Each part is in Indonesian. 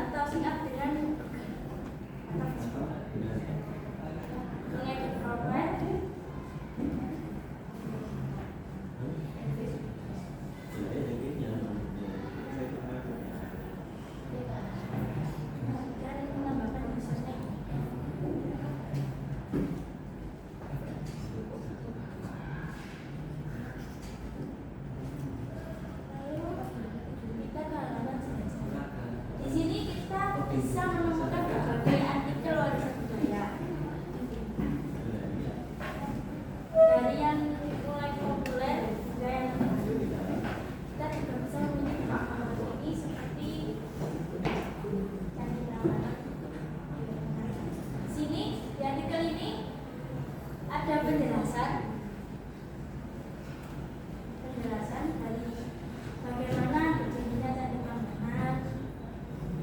atau singkat dengan mengedit profil. Bisa menemukan berbagai artikel warisan budaya, dari yang mulai populer hingga yang kita juga bisa memilih alamat ini seperti yang dinamakan. Sini di artikel ini ada penjelasan dari bagaimana terjadinya Candi Prambanan,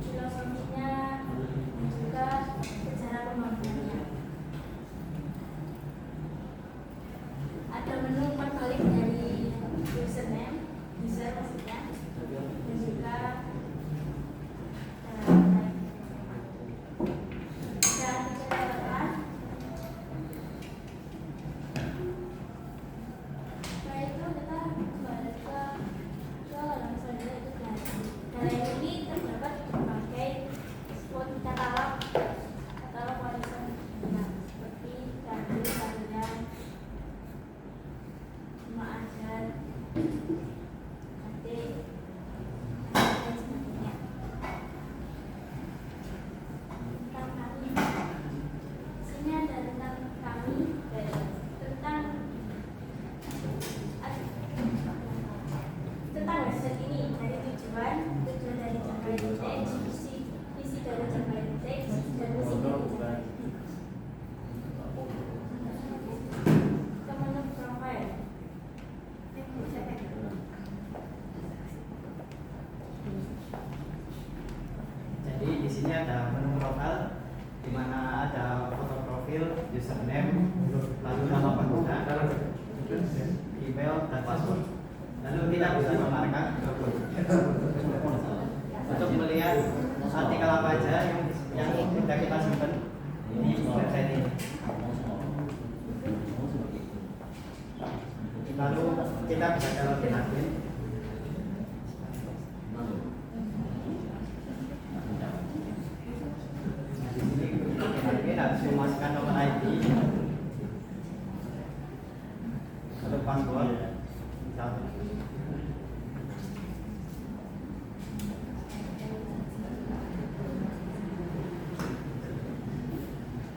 filosofinya, dan juga sejarah pembangunannya. Ada menu perbalik dari user maksudnya, dan juga ada artikel catatan. Setelah itu kita kembali ke halaman selanjutnya, itu galeri ini terdapat berbagai spot katalog warisan budaya seperti candi, tarian, rumah adat, batik, dan sebagainya. Tentang kami, sini ada tentang kami, tentang website ini, dari tujuan dari Jambayan Teks, isi dari Jambayan Teks, dan misi dari Jambayan. Kita menu profile. Jadi di sini ada menu profil, di mana ada foto profil, username, lalu nama pengguna, email dan password. Lalu kita bisa memarkkan untuk melihat artikel apa aja yang sudah kita simpan di website ini. Lalu kita bisa ke login admin. Di sini login admin harus memasukkan nomor ID, lalu password.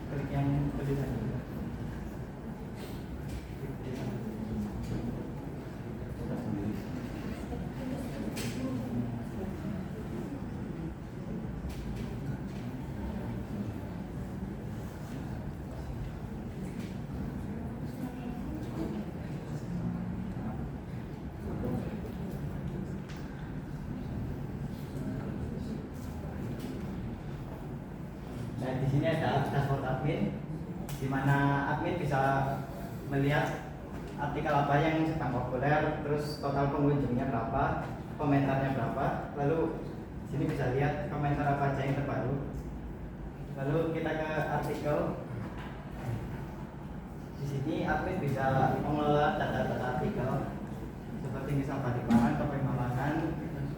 Klik yang tulisan. Nah, di sini ada dashboard admin, di mana admin bisa melihat artikel apa yang sedang populer, terus total pengunjungnya berapa, komentarnya berapa, lalu sini bisa lihat komentar apa aja yang terbaru. Lalu kita ke artikel. Di sini admin bisa mengelola data-data artikel seperti misal Balikpapan, Topeng Malangan,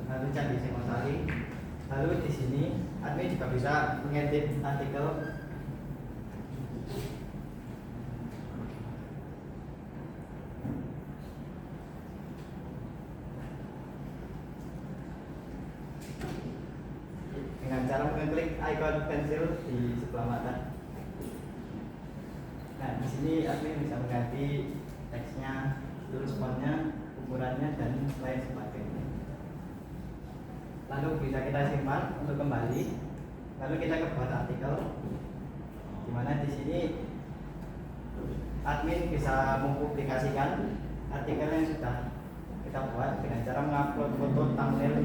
lalu Candi Singosari. Lalu di sini admin juga bisa mengedit artikel. Dengan cara mengklik icon pensil di sebelah mata. Nah, di sini admin bisa mengganti teksnya, terus fontnya, ukurannya, dan lain sebagainya. Lalu bisa kita simpan untuk kembali. Lalu kita ke buat artikel, di mana di sini admin bisa mempublikasikan artikel yang sudah kita buat dengan cara mengupload foto, thumbnail.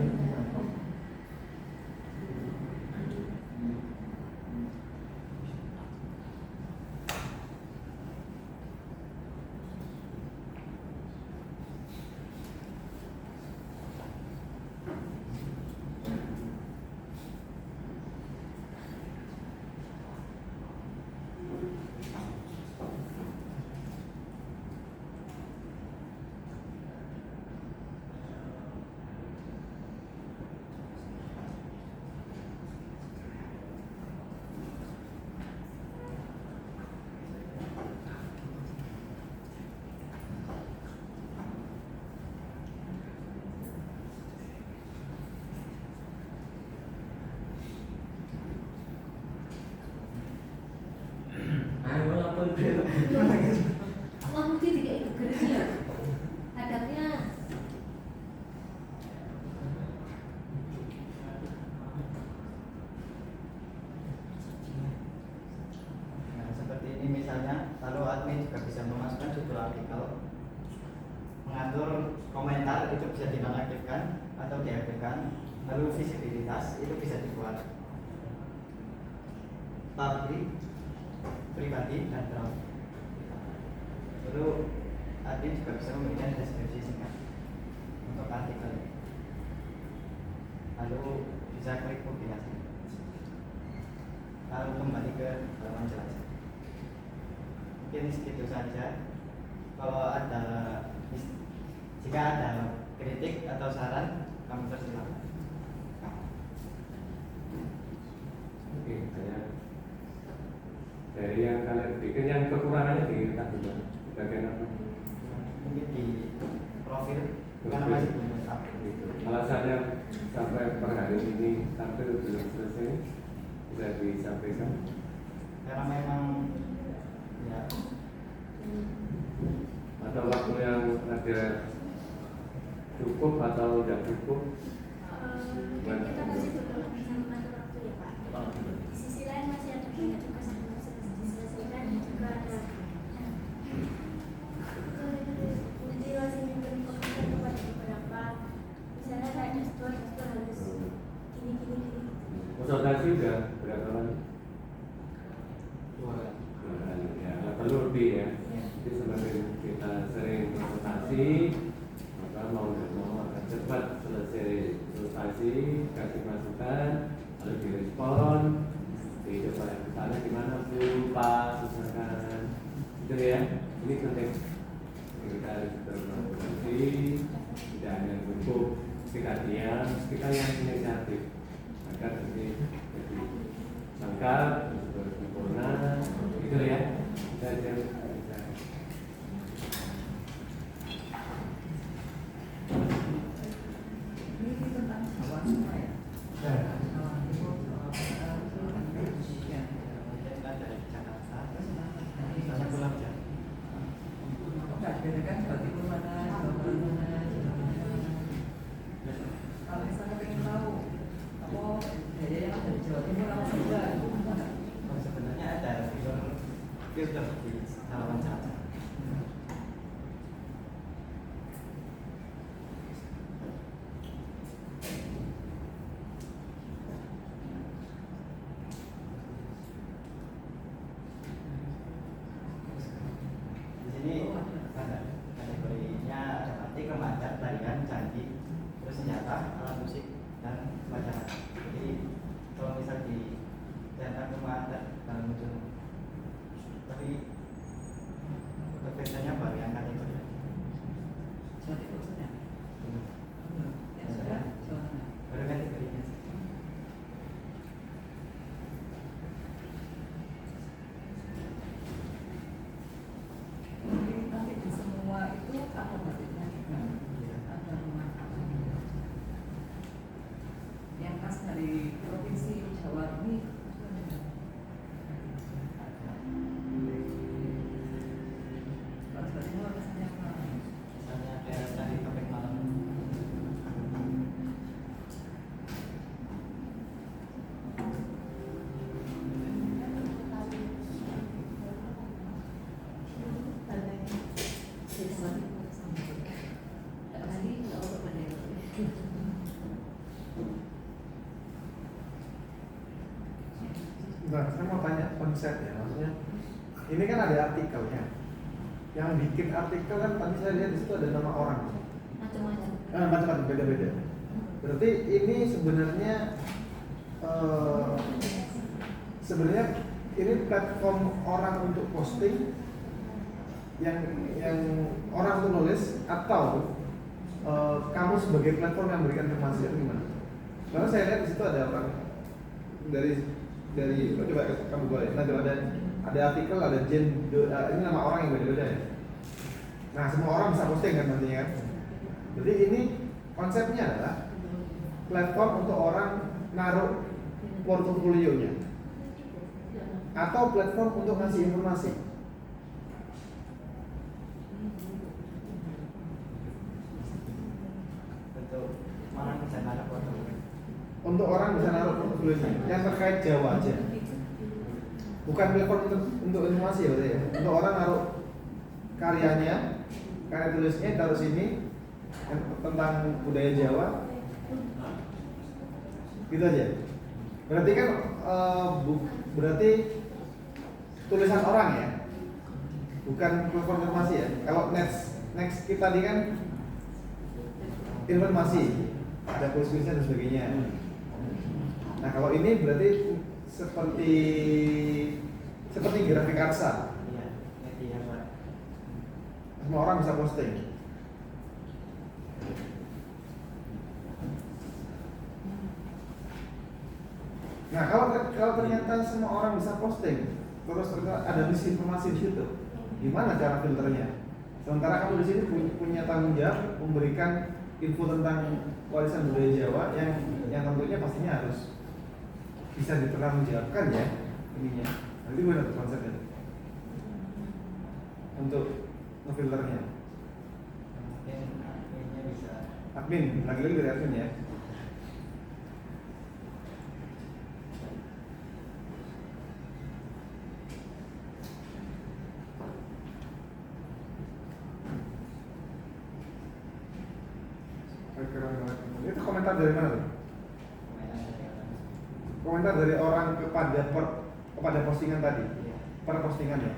pabrik, pribadi, dan travel. Lalu admin juga bisa memberikan deskripsi singkat untuk artikel. Lalu bisa klik publikasi. Lalu kembali ke halaman jelajah. Mungkin segitu saja. Kalau jika ada kritik atau saran, kami persilakan. Oke, dari yang kalian bikin, yang kekurangannya kita juga bagian apa? Mungkin di profil, karena masih belum update itu. Alasannya sampai per hari ini tampil belum selesai, bisa disampaikan? Karena memang ya Atau waktu yang ada cukup atau tidak cukup? Kita masih belum bisa mengatur waktu ya Pak. Di sisi lain masih ada banyak tugas yang belum diselesaikan dan juga ada jadi masih memberi komentar kepada beberapa, misalnya kayak dashboard harus gini. Konsultasi udah berapa kali? 2 kali. Ya, nggak perlu lebih ya. Jadi semakin kita sering konsultasi, maka mau nggak mau akan cepat selesai konsultasi, kasih masukan, lalu direspon. Di depan yang kesana gimana Bu, Pak, misalkan, gitu ya. Ini penting. Kita harus berkomunikasi, tidak hanya cukup kita diam, kita yang inisiatif agar nanti jadi lengkap, sempurna, gitu ya. Kita yang Ini tentang Jawa semua ya. Dari Jakarta, saya pulang jam. Enggak beda kan Jawa Timur mana, Jawa Barat mana, Jawa mana. Kalau misalnya pengen tahu, apa daya yang ada di Jawa Timur apa saja itu mana? Sebenarnya ada filter di halaman Jakarta. Di sini ada kategorinya, ada batik, remaja, tarian, candi, terus senjata, alat musik, dan masyarakat. Jadi kalau misal di centang rumah ada dalam bentuk, tapi untuk biasanya baru yang kategori. Jawa Timur saja. Yang sudah Jawa Tengah. Baru kategorinya. Tapi di semua itu apa batiknya? Ada rumah apa? Yang khas dari provinsi Jawa ini kalau Jawa Timur biasanya apa? Misalnya kayak tadi topik malam. Nah, saya mau tanya konsep ya, maksudnya ini kan ada artikelnya. Yang bikin artikel kan tadi saya lihat di situ ada nama orang. Macam-macam. Macam-macam, beda-beda. Berarti ini sebenarnya sebenarnya ini platform orang untuk posting yang orang untuk nulis, atau kamu sebagai platform yang memberikan informasi itu gimana? Karena saya lihat di situ ada orang dari coba kamu boleh. Nah, ada artikel, ada ini nama orang yang beda-beda ya. Nah, semua orang bisa posting kan nantinya kan. Jadi ini konsepnya adalah platform untuk orang naruh portofolionya, atau platform untuk ngasih informasi. Untuk orang bisa naruh foto. Untuk orang bisa naruh portofolionya yang terkait Jawa aja. Bukan platform untuk informasi ya, berarti ya. Untuk orang naruh karyanya, karya tulisnya taruh sini tentang budaya Jawa. Gitu aja. Berarti kan berarti tulisan orang ya, bukan konfirmasi ya. Kalau next kita tadi kan informasi, ada kuis-kuisnya dan sebagainya. Nah kalau ini berarti seperti grafik karsa. Iya, media Pak. Semua orang bisa posting. Nah kalau ternyata semua orang bisa posting, terus ternyata ada misinformasi di situ, gimana cara filternya? Sementara kamu di sini punya tanggung jawab memberikan info tentang warisan budaya Jawa yang tentunya pastinya harus bisa dipertanggungjawabkan ya ininya. Nanti gimana tuh konsepnya untuk ngefilternya? Mungkin adminnya bisa. Admin, lagi-lagi dari admin ya. Itu komentar dari mana tuh? Komentar dari orang kepada postingan tadi, Iya. per postingannya.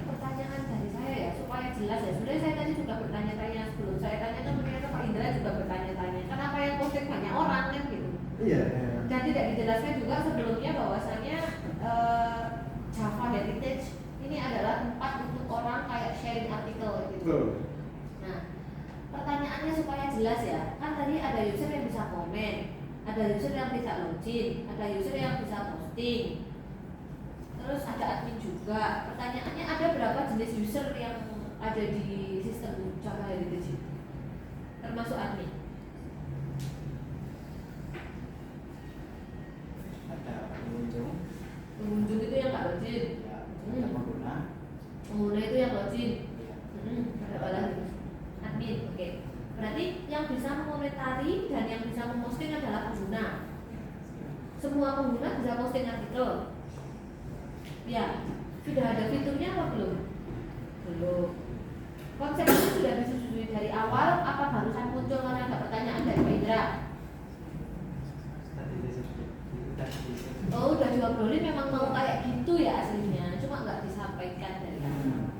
Pertanyaan dari saya ya supaya jelas ya. Sebenarnya saya tadi juga bertanya-tanya sebelum saya tanya kan ternyata Pak Indra juga bertanya-tanya. Kenapa yang posting banyak orang kan gitu? Iya. Dan tidak dijelaskan juga sebelumnya bahwasanya Java Heritage ini adalah tempat untuk orang kayak sharing artikel gitu. Betul. Nah, pertanyaannya supaya jelas ya, kan tadi ada user yang bisa komen, ada user yang bisa login, ada user yang bisa posting, terus ada admin juga. Pertanyaannya ada berapa jenis user yang ada di sistem Java Heritage itu? Termasuk admin. Ada pengunjung, Pengunjung itu yang nggak login. ya, ada pengguna. Pengguna itu yang login. Iya. Ada apa lagi? Admin, oke. Berarti yang bisa mengomentari dan yang bisa memposting adalah pengguna. Semua pengguna bisa posting artikel. Ya, sudah ada fiturnya apa belum? Belum. Konsep itu sudah disetujui dari awal. Apa barusan muncul karena ada pertanyaan dari Pak Indra? Tadi disebut. Oh, udah diobrolin memang mau kayak gitu ya aslinya, cuma nggak disampaikan dari awal.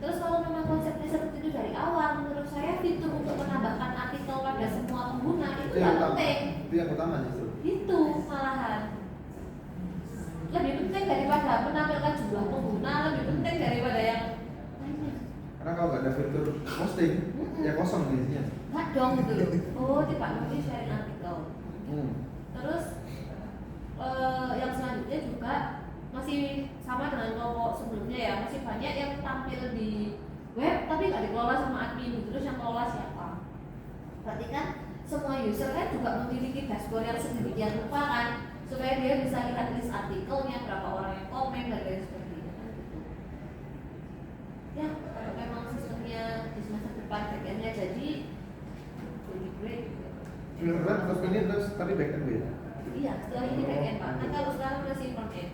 Terus kalau memang konsepnya seperti itu dari awal, menurut saya fitur untuk menambahkan artikel pada semua pengguna itu nggak penting. Itu yang utama justru. Itu malahan lebih penting daripada menampilkan jumlah pengguna, lebih penting daripada yang lainnya. Karena kalau nggak ada fitur posting, ya kosong nih isinya. Nggak dong gitu loh. Oh, tidak mesti sharing artikel. Terus yang selanjutnya juga masih sama dengan kelompok sebelumnya ya, masih banyak yang tampil di web tapi nggak dikelola sama admin. Terus yang kelola siapa? Berarti kan semua user kan juga memiliki dashboard yang sedemikian rupa kan, supaya dia bisa lihat list artikelnya, berapa orang yang komen dan lain sebagainya kan gitu. Ya, kalau memang sistemnya di semester depan bagiannya jadi lebih great. Filter terus ini terus tadi backend ya. Iya, setelah ini backend Pak. Kan kalau sekarang masih frontend.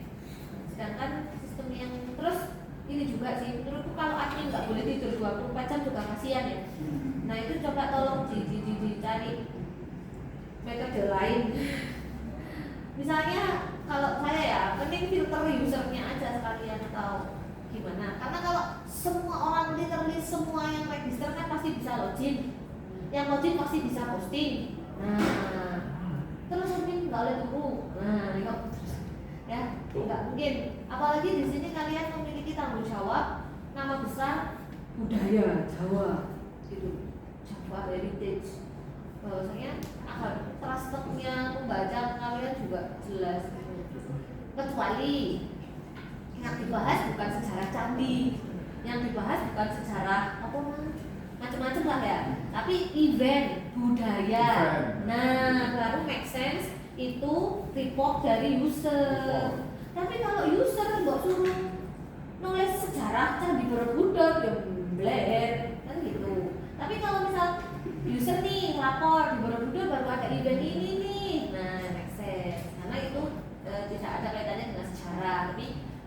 Sedangkan sistem yang terus ini juga sih menurutku kalau admin nggak boleh tidur 24 jam juga kasihan ya. Nah itu coba tolong dicari metode lain. Misalnya kalau saya ya mending filter usernya aja sekalian atau gimana? Karena kalau semua orang literally semua yang register kan pasti bisa login, yang login pasti bisa posting. Nah, terus admin nggak boleh tunggu. Nah, ya nggak mungkin. Apalagi di sini kalian memiliki tanggung jawab nama besar budaya Jawa, gitu, Java Heritage. Bahwasanya akan trustednya pembaca kalian juga jelas. Kecuali yang dibahas bukan sejarah candi, yang dibahas bukan sejarah apa macam-macam lah ya, tapi event budaya. Nah, baru make sense itu report dari user. Tapi kalau user nggak suruh nulis sejarah Candi Borobudur, ya bler kan gitu. Tapi kalau misal user nih lapor di Borobudur baru ada event ini nih, nah make sense karena itu tidak ada kaitannya dengan sejarah, tapi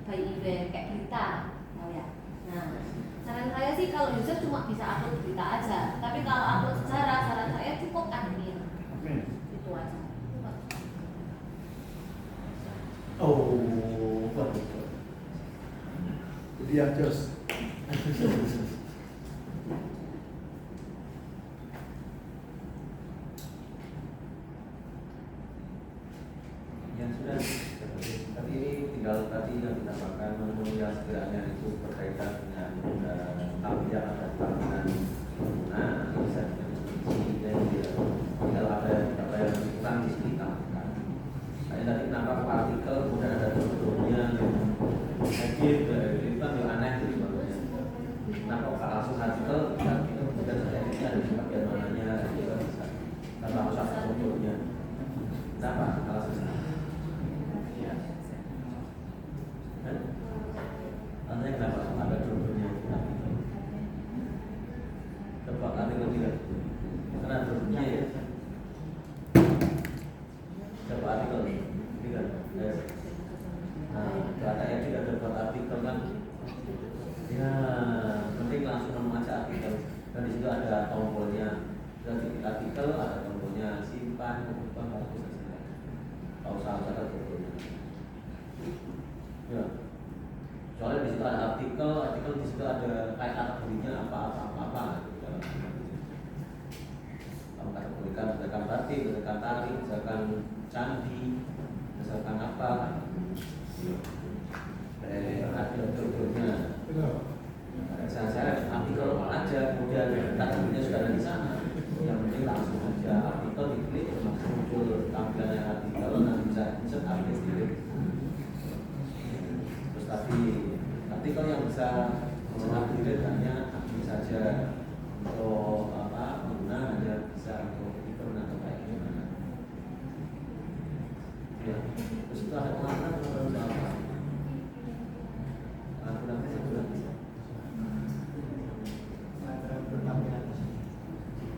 by event kayak berita, oh ya. Nah, saran saya sih kalau user cuma bisa upload berita aja, tapi kalau upload sejarah, saran saya cukup admin. Itu aja. Oh, betul. Dia jos. Yang sudah, tapi ini tinggal tadi yang ditambahkan menu yang sekiranya itu berkaitan dengan tamu yang ada bangunan bangunan bisa dikunci dan tinggal ada beberapa yang kurang ditambahkan. Saya tadi nampak artikel kemudian ada bentuknya edit itu kan yang aneh itu sebenarnya. Kenapa kok langsung artikel dan itu kemudian saya editnya ada di bagian mananya juga bisa tanpa harus ada bentuknya. Kenapa alasannya? Tanya kenapa ada dua-duanya tebak artikel tidak karena dua-duanya ya tebak artikel tidak nah kata yang tidak dapat artikel kan ya penting langsung membaca artikel dan di situ ada tombolnya dan di artikel ada tombolnya simpan bukan bagus tahu salah kata tombolnya ya. Soalnya di situ ada artikel di situ ada kayak kategorinya apa gitu dalam kamu kategorikan berdasarkan batik, berdasarkan tari, berdasarkan candi, berdasarkan apa ada artikelnya. Saya artikel aja kemudian kategorinya sudah ada di sana. Yang penting langsung aja artikel diklik langsung muncul tampilannya artikel nanti bisa insert artikel diklik. Terus tadi artikel yang bisa mengupdate hanya admin saja untuk apa pengguna hanya bisa untuk event atau kayak gimana ya. Terus itu ada pengaturan apa pengaturan bisa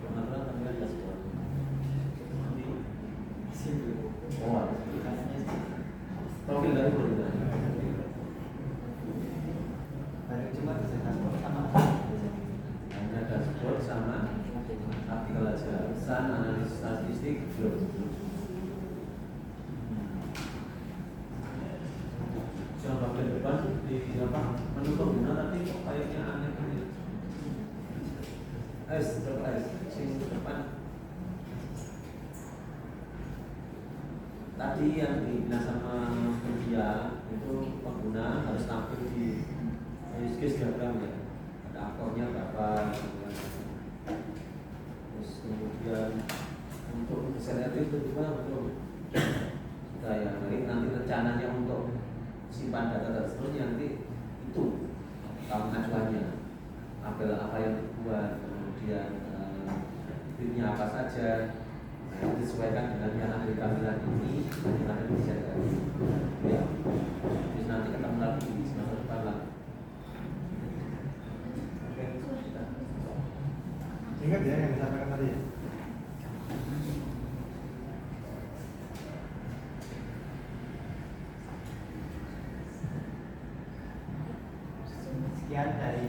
pengaturan tampilan dashboard oh profil dari berita Cuma bisa dashboard sama hanya dashboard sama artikel aja pesan analisis statistik yang bagian depan di apa menu pengguna tapi kok kayaknya aneh ini coba sing depan tadi yang dibina sama media itu pengguna harus tampil di skis diagram ya ada akornya berapa terus kemudian untuk desain itu juga betul sudah ya nanti rencananya untuk simpan data dan seterusnya nanti itu acuannya apa yang dibuat kemudian bitnya apa saja nah, disesuaikan dengan yang ada di tampilan ini nanti ada di desain ya terus nanti ketemu lagi di semester depan lah. Ingat ya yang disampaikan tadi ya? sekian dari